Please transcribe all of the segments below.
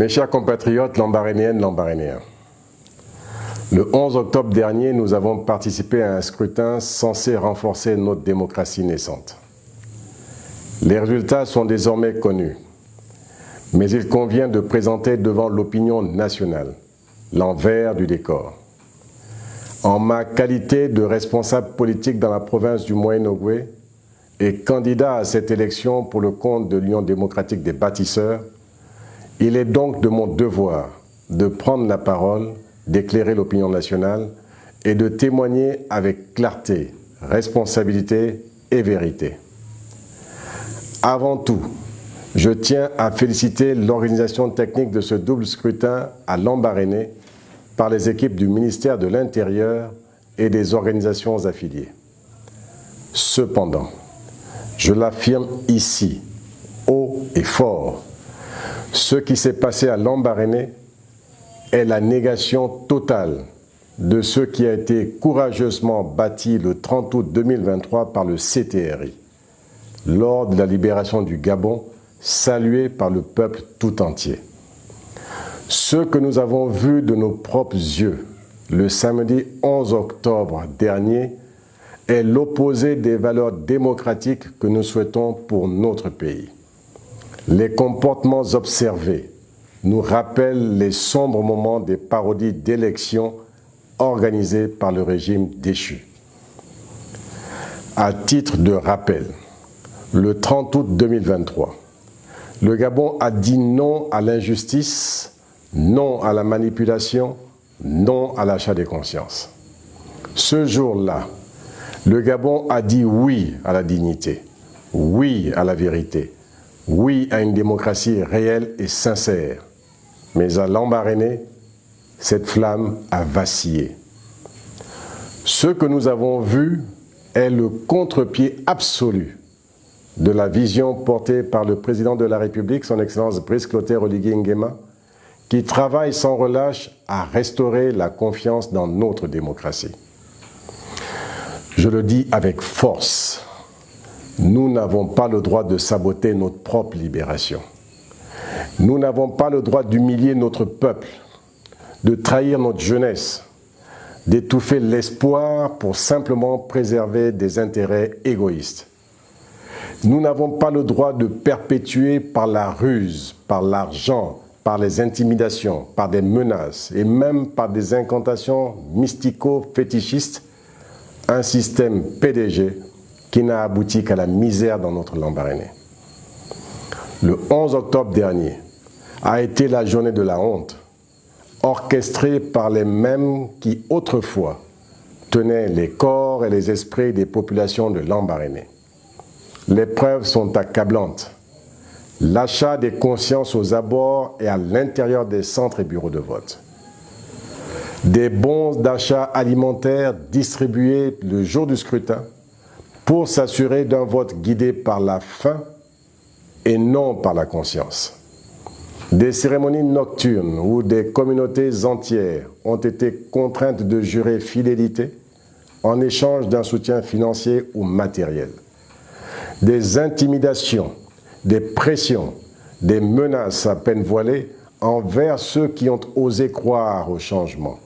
Mes chers compatriotes lambarénéennes, lambarénéens, le 11 octobre dernier, nous avons participé à un scrutin censé renforcer notre démocratie naissante. Les résultats sont désormais connus, mais il convient de présenter devant l'opinion nationale l'envers du décor. En ma qualité de responsable politique dans la province du Moyen-Ogooué et candidat à cette élection pour le compte de l'Union démocratique des bâtisseurs, il est donc de mon devoir de prendre la parole, d'éclairer l'opinion nationale et de témoigner avec clarté, responsabilité et vérité. Avant tout, je tiens à féliciter l'organisation technique de ce double scrutin à Lambaréné par les équipes du ministère de l'Intérieur et des organisations affiliées. Cependant, je l'affirme ici, haut et fort, ce qui s'est passé à Lambaréné est la négation totale de ce qui a été courageusement bâti le 30 août 2023 par le CTRI, lors de la libération du Gabon, salué par le peuple tout entier. Ce que nous avons vu de nos propres yeux le samedi 11 octobre dernier est l'opposé des valeurs démocratiques que nous souhaitons pour notre pays. Les comportements observés nous rappellent les sombres moments des parodies d'élections organisées par le régime déchu. À titre de rappel, le 30 août 2023, le Gabon a dit non à l'injustice, non à la manipulation, non à l'achat des consciences. Ce jour-là, le Gabon a dit oui à la dignité, oui à la vérité, oui à une démocratie réelle et sincère. Mais à Lambaréné, cette flamme a vacillé. Ce que nous avons vu est le contre-pied absolu de la vision portée par le président de la République, son Excellence Brice Clotaire Oligui Nguema, qui travaille sans relâche à restaurer la confiance dans notre démocratie. Je le dis avec force, nous n'avons pas le droit de saboter notre propre libération. Nous n'avons pas le droit d'humilier notre peuple, de trahir notre jeunesse, d'étouffer l'espoir pour simplement préserver des intérêts égoïstes. Nous n'avons pas le droit de perpétuer par la ruse, par l'argent, par les intimidations, par des menaces et même par des incantations mystico-fétichistes, un système PDG qui n'a abouti qu'à la misère dans notre Lambaréné. Le 11 octobre dernier a été la journée de la honte, orchestrée par les mêmes qui autrefois tenaient les corps et les esprits des populations de Lambaréné. Les preuves sont accablantes. L'achat des consciences aux abords et à l'intérieur des centres et bureaux de vote. Des bons d'achat alimentaires distribués le jour du scrutin pour s'assurer d'un vote guidé par la faim et non par la conscience. Des cérémonies nocturnes où des communautés entières ont été contraintes de jurer fidélité en échange d'un soutien financier ou matériel. Des intimidations, des pressions, des menaces à peine voilées envers ceux qui ont osé croire au changement.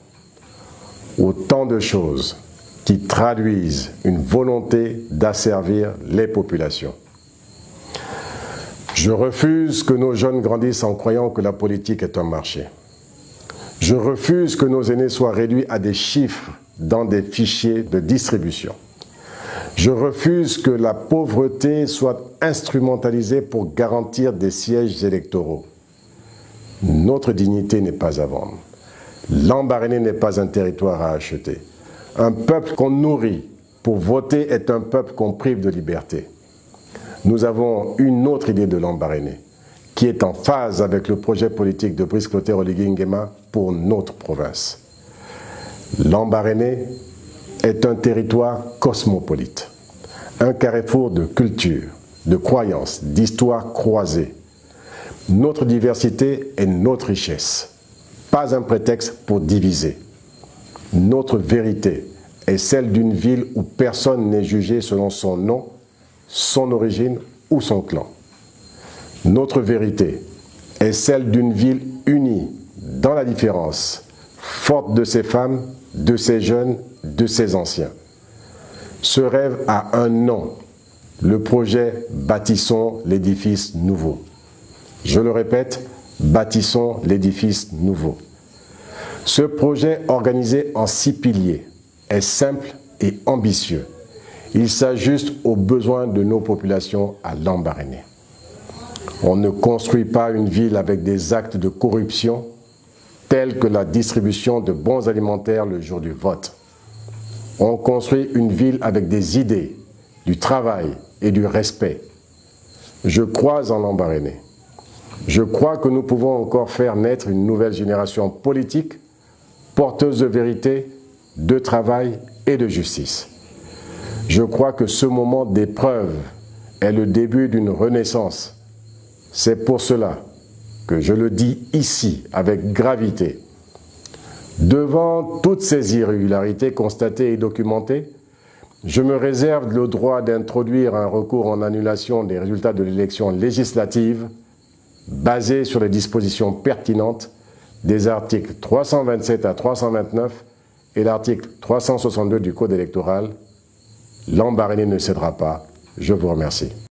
Autant de choses qui traduisent une volonté d'asservir les populations. Je refuse que nos jeunes grandissent en croyant que la politique est un marché. Je refuse que nos aînés soient réduits à des chiffres dans des fichiers de distribution. Je refuse que la pauvreté soit instrumentalisée pour garantir des sièges électoraux. Notre dignité n'est pas à vendre. Lambaréné n'est pas un territoire à acheter. Un peuple qu'on nourrit pour voter est un peuple qu'on prive de liberté. Nous avons une autre idée de Lambaréné, qui est en phase avec le projet politique de Brice Clotaire Oligui Nguema pour notre province. Lambaréné est un territoire cosmopolite, un carrefour de culture, de croyances, d'histoires croisées. Notre diversité est notre richesse, pas un prétexte pour diviser. Notre vérité est celle d'une ville où personne n'est jugé selon son nom, son origine ou son clan. Notre vérité est celle d'une ville dans la différence, forte de ces femmes, de ces jeunes, de ces anciens. Ce rêve a un nom, le projet Bâtissons l'édifice nouveau. Je le répète, Bâtissons l'édifice nouveau. Ce projet organisé en 6 piliers est simple et ambitieux. Il s'ajuste aux besoins de nos populations à Lambaréné. On ne construit pas une ville avec des actes de corruption tels que la distribution de bons alimentaires le jour du vote. On construit une ville avec des idées, du travail et du respect. Je crois en Lambaréné. Je crois que nous pouvons encore faire naître une nouvelle génération politique, porteuse de vérité, de travail et de justice. Je crois que ce moment d'épreuve est le début d'une renaissance. C'est pour cela que je le dis ici avec gravité. Devant toutes ces irrégularités constatées et documentées, je me réserve le droit d'introduire un recours en annulation des résultats de l'élection législative basé sur les dispositions pertinentes des articles 327 à 329 et l'article 362 du Code électoral. Lambaréné ne cédera pas. Je vous remercie.